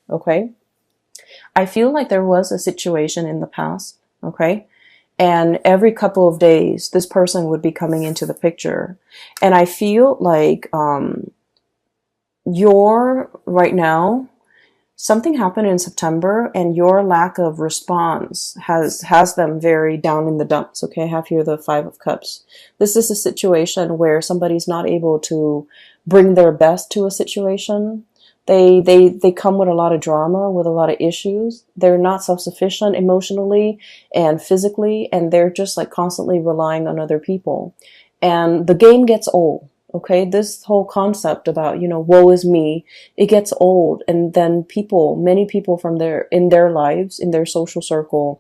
okay? I feel like there was a situation in the past, okay? And every couple of days, this person would be coming into the picture. And I feel like you're right now, something happened in September, and your lack of response has them very down in the dumps. Okay, I have here the Five of Cups. This is a situation where somebody's not able to bring their best to a situation. They come with a lot of drama, with a lot of issues. They're not self-sufficient emotionally and physically, and they're just like constantly relying on other people. And the game gets old. Okay, this whole concept about, woe is me, it gets old. And then many people from in their lives, in their social circle,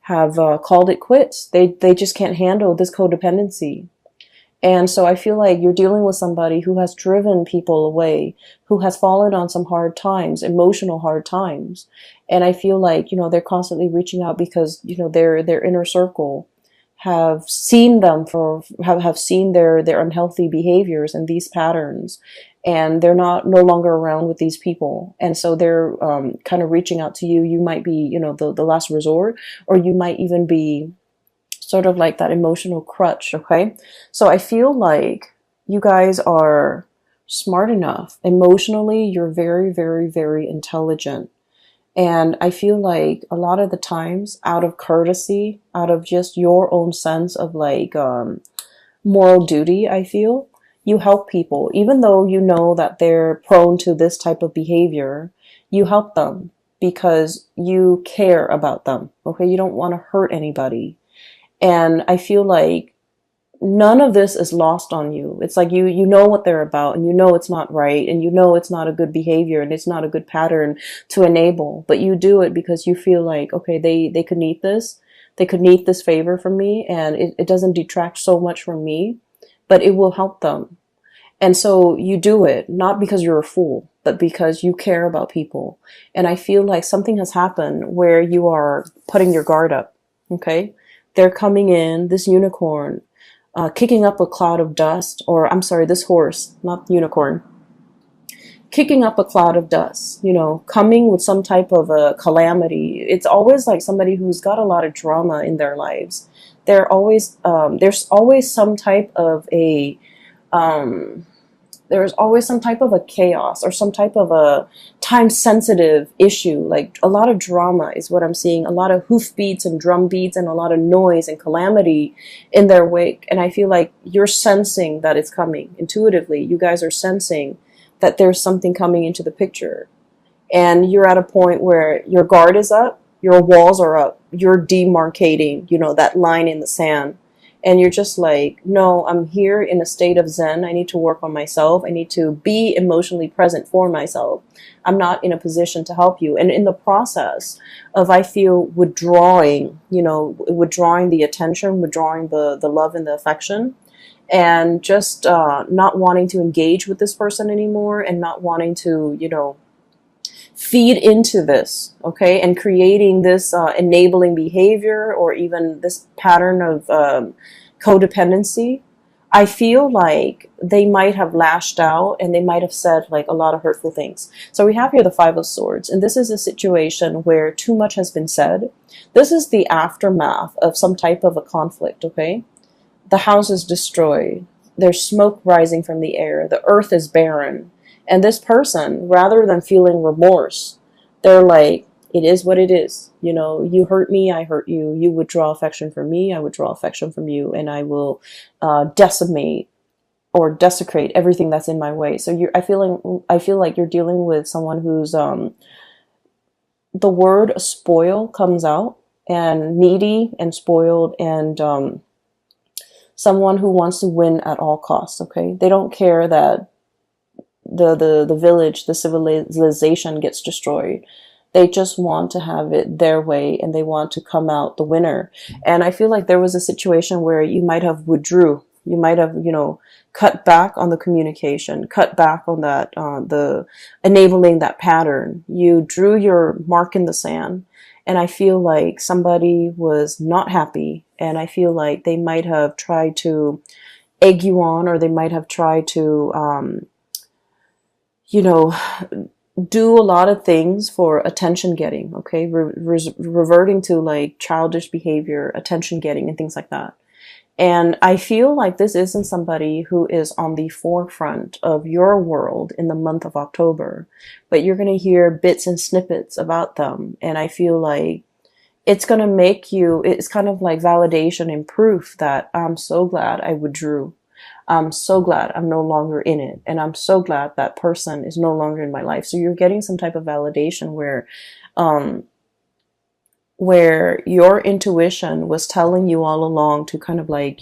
have called it quits. They just can't handle this codependency. And so I feel like you're dealing with somebody who has driven people away, who has fallen on some hard times, emotional hard times. And I feel like, they're constantly reaching out because, their inner circle have seen them have seen their unhealthy behaviors and these patterns, and they're no longer around with these people. And so they're kind of reaching out to you. You might be, the last resort, or you might even be sort of like that emotional crutch. Okay. So I feel like you guys are smart enough. Emotionally, you're very, very, very intelligent. And I feel like a lot of the times, out of courtesy, out of just your own sense of like moral duty, I feel you help people, even though you know that they're prone to this type of behavior. You help them because you care about them. Okay, you don't want to hurt anybody. And I feel like none of this is lost on you. It's like you know what they're about, and you know it's not right, and you know it's not a good behavior, and it's not a good pattern to enable. But you do it because you feel like, okay, they could need this. They could need this favor from me, and it doesn't detract so much from me, but it will help them. And so you do it, not because you're a fool, but because you care about people. And I feel like something has happened where you are putting your guard up, okay? They're coming in, this unicorn, kicking up a cloud of dust, or I'm sorry, this horse, not unicorn, kicking up a cloud of dust, coming with some type of a calamity. It's always like somebody who's got a lot of drama in their lives. There's always some type of a, there's always some type of a chaos or some type of a time-sensitive issue. Like a lot of drama is what I'm seeing. A lot of hoof beats and drum beats and a lot of noise and calamity in their wake. And I feel like you're sensing that it's coming intuitively. You guys are sensing that there's something coming into the picture. And you're at a point where your guard is up, your walls are up, you're demarcating, that line in the sand. And you're just like, no, I'm here in a state of Zen. I need to work on myself. I need to be emotionally present for myself. I'm not in a position to help you. And in the process of, I feel, withdrawing, withdrawing the attention, withdrawing the love and the affection, and just not wanting to engage with this person anymore, and not wanting to, feed into this, okay, and creating this enabling behavior, or even this pattern of codependency, I feel like they might have lashed out, and they might have said like a lot of hurtful things. So we have here the Five of Swords, and this is a situation where too much has been said. This is the aftermath of some type of a conflict, okay? The house is destroyed. There's smoke rising from the air. The earth is barren. And this person, rather than feeling remorse, they're like, it is what it is. You hurt me, I hurt you. You withdraw affection from me, I withdraw affection from you. And I will decimate or desecrate everything that's in my way. So I feel like you're dealing with someone who's, the word spoil comes out, and needy and spoiled, and someone who wants to win at all costs, okay? They don't care that the village, the civilization gets destroyed. They just want to have it their way, and they want to come out the winner. And I feel like there was a situation where you might have withdrew. You might have, cut back on the communication, cut back on that, the enabling that pattern. You drew your mark in the sand. And I feel like somebody was not happy. And I feel like they might have tried to egg you on, or they might have tried to, do a lot of things for attention getting, okay? Reverting to like childish behavior, attention getting, and things like that. And I feel like this isn't somebody who is on the forefront of your world in the month of October, but you're going to hear bits and snippets about them. And I feel like it's going to make you, it's kind of like validation and proof that I'm so glad I withdrew. I'm so glad I'm no longer in it. And I'm so glad that person is no longer in my life. So you're getting some type of validation um, where your intuition was telling you all along to kind of like,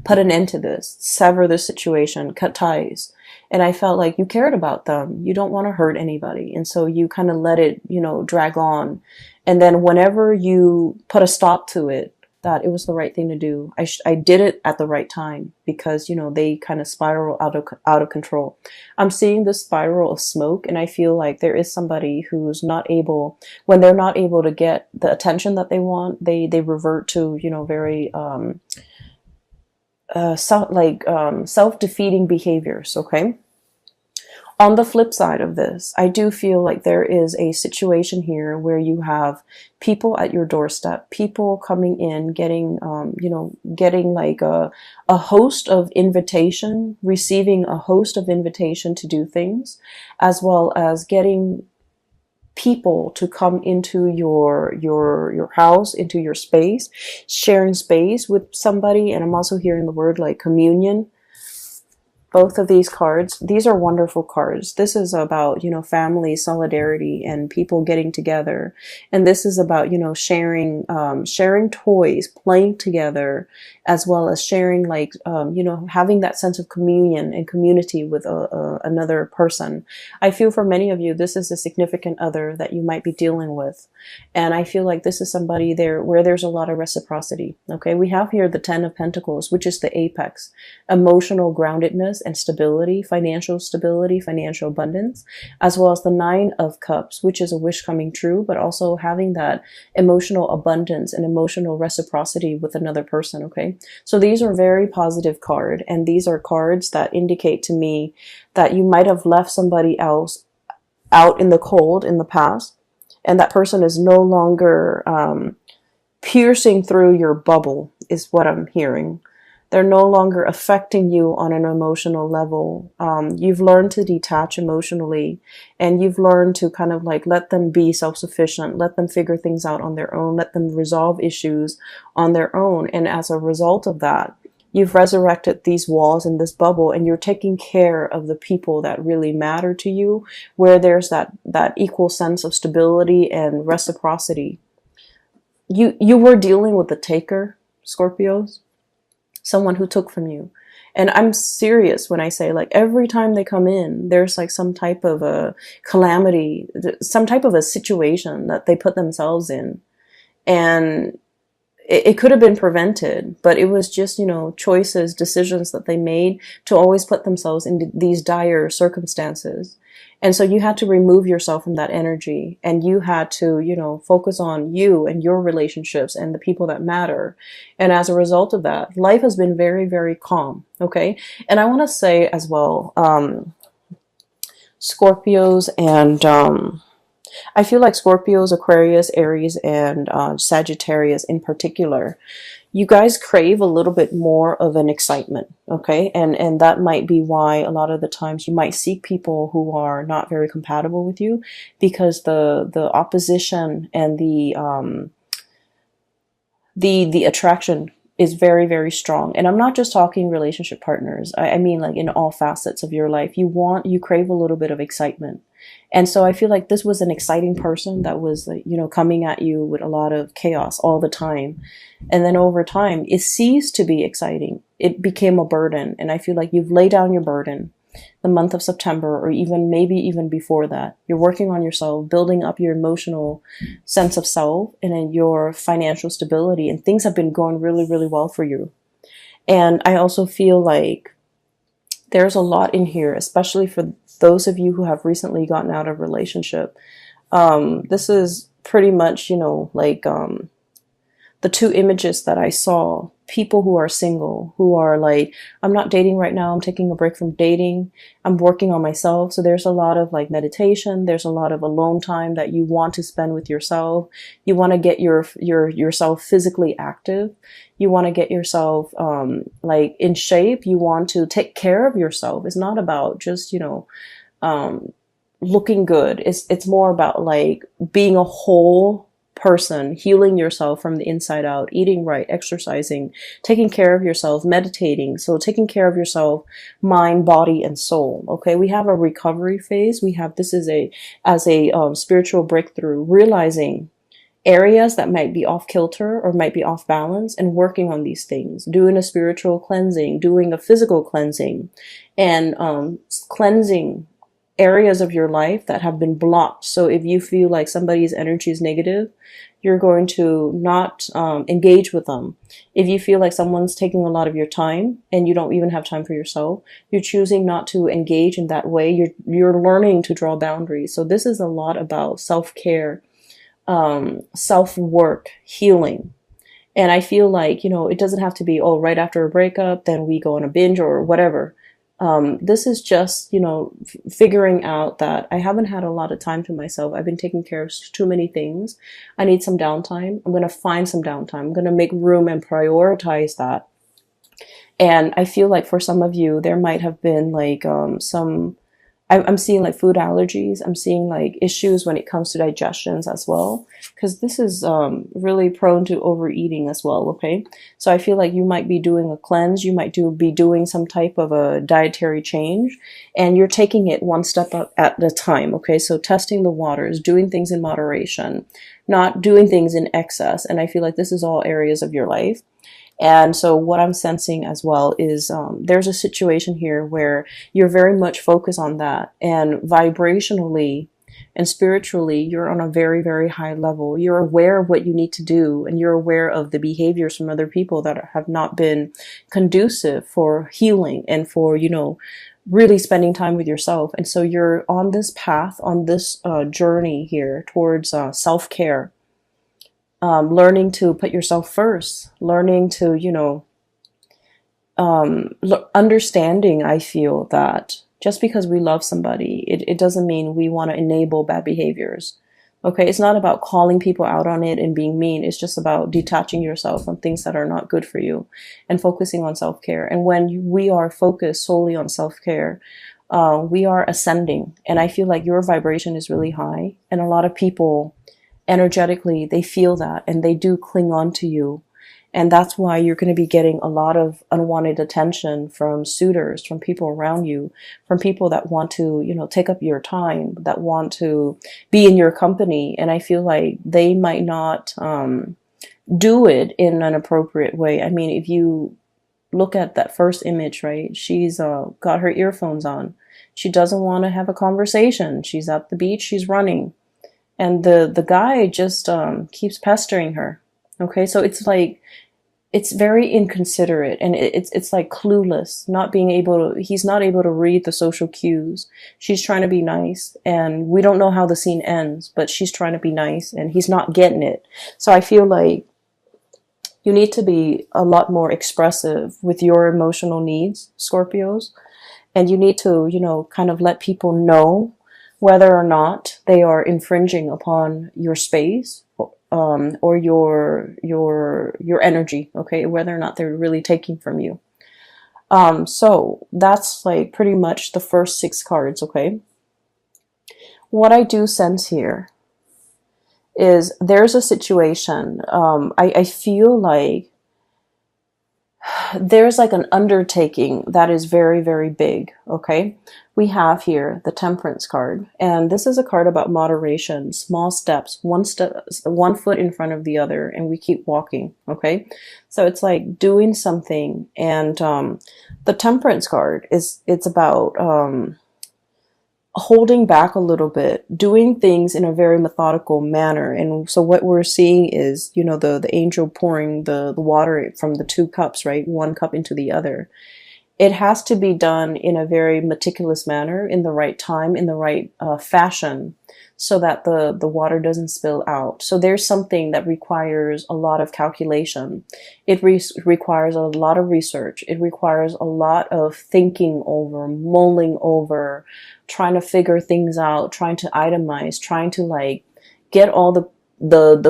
put an end to this, sever the situation, cut ties. And I felt like you cared about them. You don't want to hurt anybody. And so you kind of let it, drag on. And then whenever you put a stop to it, that it was the right thing to do. I did it at the right time because, they kind of spiral out of control. I'm seeing this spiral of smoke, and I feel like there is somebody who's not able, when they're not able to get the attention that they want, they revert to, very, self-defeating behaviors. Okay. On the flip side of this, I do feel like there is a situation here where you have people at your doorstep, people coming in, getting like a host of invitation, receiving a host of invitation to do things, as well as getting people to come into your house, into your space, sharing space with somebody. And I'm also hearing the word like communion. Both of these cards, these are wonderful cards. This is about, family, solidarity, and people getting together. And this is about, sharing toys, playing together, as well as sharing like, having that sense of communion and community with another person. I feel for many of you, this is a significant other that you might be dealing with. And I feel like this is somebody there where there's a lot of reciprocity. Okay. We have here the 10 of Pentacles, which is the apex, emotional groundedness and stability, financial abundance, as well as the 9 of Cups, which is a wish coming true, but also having that emotional abundance and emotional reciprocity with another person. Okay. So these are very positive cards, and these are cards that indicate to me that you might have left somebody else out in the cold in the past, and that person is no longer piercing through your bubble, is what I'm hearing. They're no longer affecting you on an emotional level. You've learned to detach emotionally, and you've learned to kind of like let them be self-sufficient, let them figure things out on their own, let them resolve issues on their own. And as a result of that, you've resurrected these walls in this bubble, and you're taking care of the people that really matter to you, where there's that equal sense of stability and reciprocity. You were dealing with the taker, Scorpios. Someone who took from you. And I'm serious when I say like every time they come in, there's like some type of a calamity, some type of a situation that they put themselves in. And it could have been prevented, but it was just, choices, decisions that they made to always put themselves in these dire circumstances. And so you had to remove yourself from that energy, and you had to, focus on you and your relationships and the people that matter. And as a result of that, life has been very, very calm. Okay. And I want to say as well, Scorpios and, I feel like Scorpios, Aquarius, Aries, and Sagittarius in particular, you guys crave a little bit more of an excitement, okay? And that might be why a lot of the times you might seek people who are not very compatible with you, because the opposition and the attraction is very, very strong. And I'm not just talking relationship partners. I mean like in all facets of your life. You crave a little bit of excitement. And so I feel like this was an exciting person that was, coming at you with a lot of chaos all the time. And then over time, it ceased to be exciting. It became a burden. And I feel like you've laid down your burden the month of September, or maybe even before that. You're working on yourself, building up your emotional sense of self and then your financial stability. And things have been going really, really well for you. And I also feel like there's a lot in here, especially for those of you who have recently gotten out of a relationship. This is pretty much, the two images that I saw, people who are single, who are like, I'm not dating right now, I'm taking a break from dating, I'm working on myself. So there's a lot of like meditation, there's a lot of alone time that you want to spend with yourself. You want to get yourself physically active. You want to get yourself like in shape. You want to take care of yourself. It's not about just, looking good. It's more about like being a whole person, healing yourself from the inside out, eating right, exercising, taking care of yourself, meditating. So taking care of yourself, mind, body, and soul. Okay. We have a recovery phase. We have, this is as a spiritual breakthrough, realizing areas that might be off kilter or might be off balance and working on these things, doing a spiritual cleansing, doing a physical cleansing, and cleansing areas of your life that have been blocked. So if you feel like somebody's energy is negative, you're going to not engage with them. If you feel like someone's taking a lot of your time and you don't even have time for yourself, you're choosing not to engage in that way. You're learning to draw boundaries. So this is a lot about self-care, self-work, healing. And I feel like, it doesn't have to be, oh, right after a breakup, then we go on a binge or whatever. This is just, figuring out that I haven't had a lot of time to myself. I've been taking care of too many things. I need some downtime. I'm going to find some downtime. I'm going to make room and prioritize that. And I feel like for some of you, there might have been like I'm seeing like food allergies. I'm seeing like issues when it comes to digestions as well, because this is really prone to overeating as well. Okay. So I feel like you might be doing a cleanse. You might be doing some type of a dietary change, and you're taking it one step up at a time. Okay. So testing the waters, doing things in moderation, not doing things in excess. And I feel like this is all areas of your life. And so what I'm sensing as well is there's a situation here where you're very much focused on that. And vibrationally and spiritually, you're on a very, very high level. You're aware of what you need to do, and you're aware of the behaviors from other people that have not been conducive for healing and for, really spending time with yourself. And so you're on this path, on this journey here towards self-care. Learning to put yourself first, learning to, understanding, I feel that just because we love somebody, it doesn't mean we want to enable bad behaviors. Okay. It's not about calling people out on it and being mean. It's just about detaching yourself from things that are not good for you and focusing on self-care. And when we are focused solely on self-care, we are ascending. And I feel like your vibration is really high, and a lot of people energetically, they feel that and they do cling on to you. And that's why you're going to be getting a lot of unwanted attention from suitors, from people around you, from people that want to, take up your time, that want to be in your company. And I feel like they might not do it in an appropriate way. I mean, if you look at that first image, right, she's got her earphones on. She doesn't want to have a conversation. She's at the beach, she's running. And the guy just keeps pestering her. Okay, so it's like, it's very inconsiderate, and it's like clueless, he's not able to read the social cues. She's trying to be nice, and we don't know how the scene ends, but she's trying to be nice, and he's not getting it. So I feel like you need to be a lot more expressive with your emotional needs, Scorpios, and you need to, kind of let people know whether or not they are infringing upon your space, or your energy, okay, whether or not they're really taking from you. So that's like pretty much the first 6 cards, okay? What I do sense here is there's a situation, I feel like there's like an undertaking that is very, very big, okay? We have here the Temperance card, and this is a card about moderation, small steps, one foot in front of the other, and we keep walking, okay? So it's like doing something, and the Temperance card it's about holding back a little bit, doing things in a very methodical manner. And so what we're seeing is, the angel pouring the water from the 2 cups, right? 1 cup into the other. It has to be done in a very meticulous manner, in the right time, in the right fashion. so that the water doesn't spill out. So there's something that requires a lot of calculation. It requires a lot of research. It requires a lot of thinking over, mulling over, trying to figure things out, trying to itemize, trying to like get all the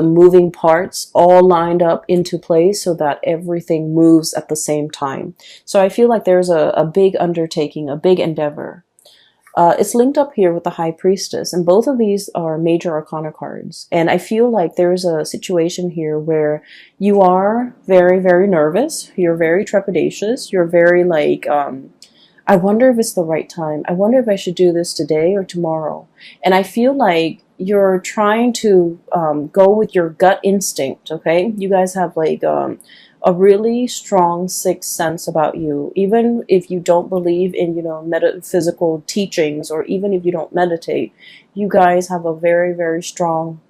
moving parts all lined up into place so that everything moves at the same time. So I feel like there's a big undertaking, a big endeavor. It's linked up here with the High Priestess, and both of these are major arcana cards. And I feel like there's a situation here where you are very, very nervous. You're very trepidatious. You're very like, I wonder if it's the right time. I wonder if I should do this today or tomorrow. And I feel like you're trying to go with your gut instinct, okay? You guys have like a really strong sixth sense about you. Even if you don't believe in, you know, metaphysical teachings, or even if you don't meditate, you guys have a very, very strong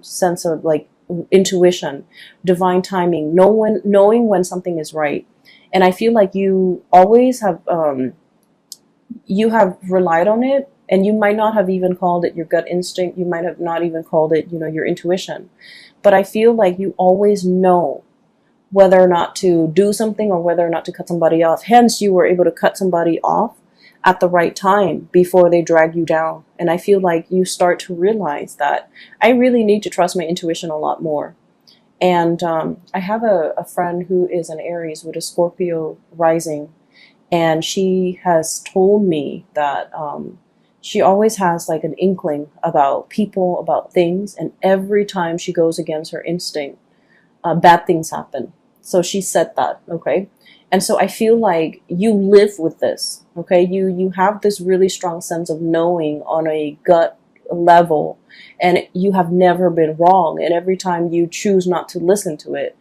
sense of like intuition, divine timing, knowing when something is right. And I feel like you always have relied on it, and you might not have even called it your gut instinct. You might have not even called it, you know, your intuition. But I feel like you always know whether or not to do something or whether or not to cut somebody off. Hence, you were able to cut somebody off at the right time before they drag you down. And I feel like you start to realize that I really need to trust my intuition a lot more. And I have a friend who is an Aries with a Scorpio rising, and she has told me that she always has like an inkling about people, about things, and every time she goes against her instinct, bad things happen. So she said that, okay? And so I feel like you live with this, okay? You have this really strong sense of knowing on a gut level, and you have never been wrong. And every time you choose not to listen to it,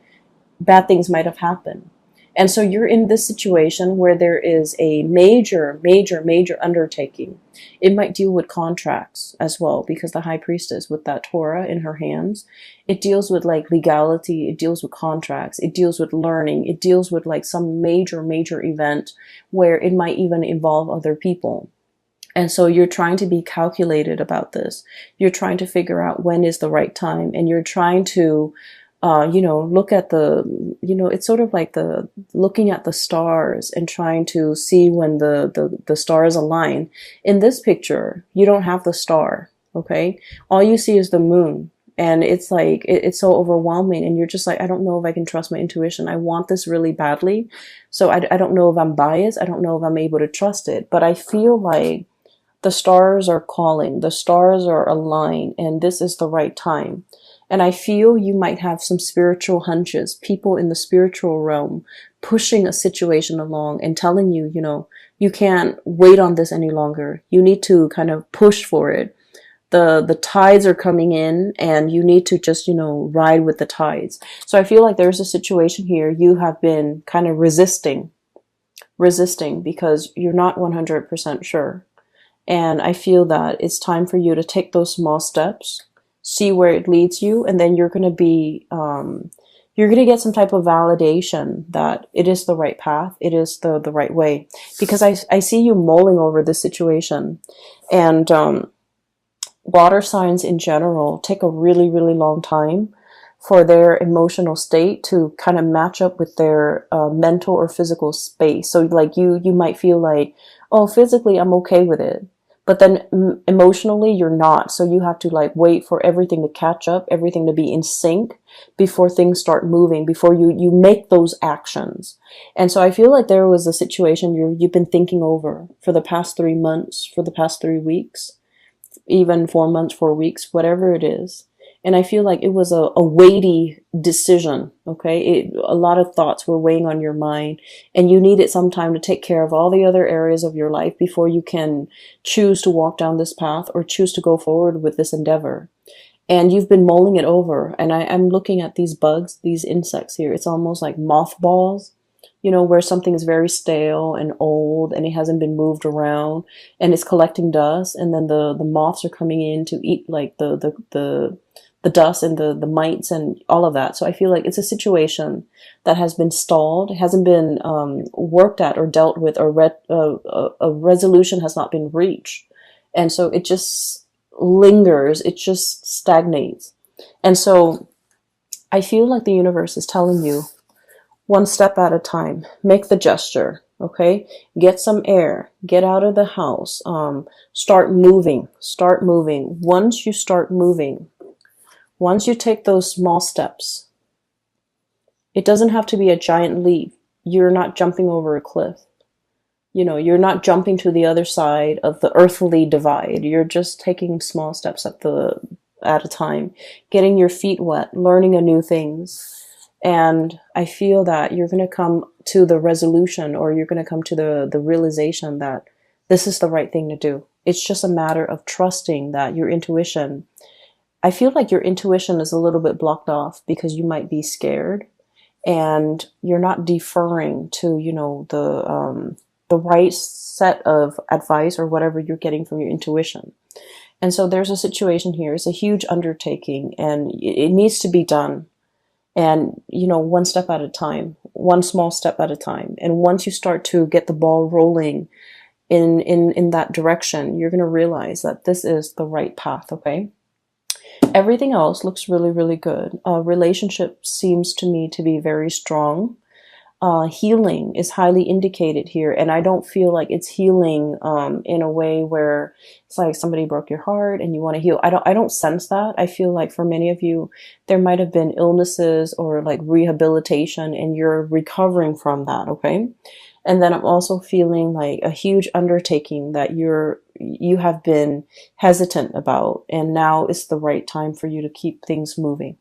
bad things might have happened. And so you're in this situation where there is a major, major, major undertaking. It might deal with contracts as well, because the High Priestess with that Torah in her hands, it deals with like legality, it deals with contracts, it deals with learning, it deals with like some major, major event where it might even involve other people. And so you're trying to be calculated about this. You're trying to figure out when is the right time, and you're trying to look at it's sort of like looking at the stars and trying to see when the stars align. In this picture, you don't have the star, okay? All you see is the moon. And it's like, it's so overwhelming. And you're just like, I don't know if I can trust my intuition. I want this really badly. So I don't know if I'm biased. I don't know if I'm able to trust it. But I feel like the stars are calling. The stars are aligned. And this is the right time. And I feel you might have some spiritual hunches, people in the spiritual realm pushing a situation along and telling you, you can't wait on this any longer. You need to kind of push for it. The tides are coming in, and you need to just, ride with the tides. So I feel like there's a situation here you have been kind of resisting because you're not 100% sure. And I feel that it's time for you to take those small steps, see where it leads you, and then you're going to get some type of validation that it is the right path, it is the right way. Because I see you mulling over this situation. And water signs in general take a really, really long time for their emotional state to kind of match up with their mental or physical space. So like you might feel like, oh, physically I'm okay with it, but then emotionally you're not. So you have to like wait for everything to catch up, everything to be in sync before things start moving, before you make those actions. And so I feel like there was a situation you've been thinking over for the past 3 months, for the past 3 weeks, even 4 months, 4 weeks, whatever it is. And I feel like it was a weighty decision, okay? A lot of thoughts were weighing on your mind, and you needed some time to take care of all the other areas of your life before you can choose to walk down this path or choose to go forward with this endeavor. And you've been mulling it over, and I'm looking at these bugs, these insects here. It's almost like mothballs, where something is very stale and old and it hasn't been moved around and it's collecting dust, and then the moths are coming in to eat like the dust and the mites and all of that. So I feel like it's a situation that has been stalled. It hasn't been worked at or dealt with, or a resolution has not been reached. And so it just lingers, it just stagnates. And so I feel like the universe is telling you, one step at a time, make the gesture, okay? Get some air, get out of the house, start moving, start moving. Once you start moving, once you take those small steps, it doesn't have to be a giant leap. You're not jumping over a cliff. You know, you're not jumping to the other side of the earthly divide. You're just taking small steps at a time, getting your feet wet, learning a new things. And I feel that you're going to come to the resolution, or you're going to come to the realization that this is the right thing to do. It's just a matter of trusting that your intuition, I feel like your intuition is a little bit blocked off because you might be scared and you're not deferring to, you know, the right set of advice or whatever you're getting from your intuition. And so there's a situation here. It's a huge undertaking and it needs to be done. And, you know, one step at a time, one small step at a time. And once you start to get the ball rolling in that direction, you're going to realize that this is the right path, okay? Everything else looks really, really good. Relationship seems to me to be very strong. Healing is highly indicated here, and I don't feel like it's healing in a way where it's like somebody broke your heart and you want to heal. I don't sense that. I feel like for many of you, there might have been illnesses or like rehabilitation, and you're recovering from that, okay? And then I'm also feeling like a huge undertaking that you have been hesitant about, and now is the right time for you to keep things moving.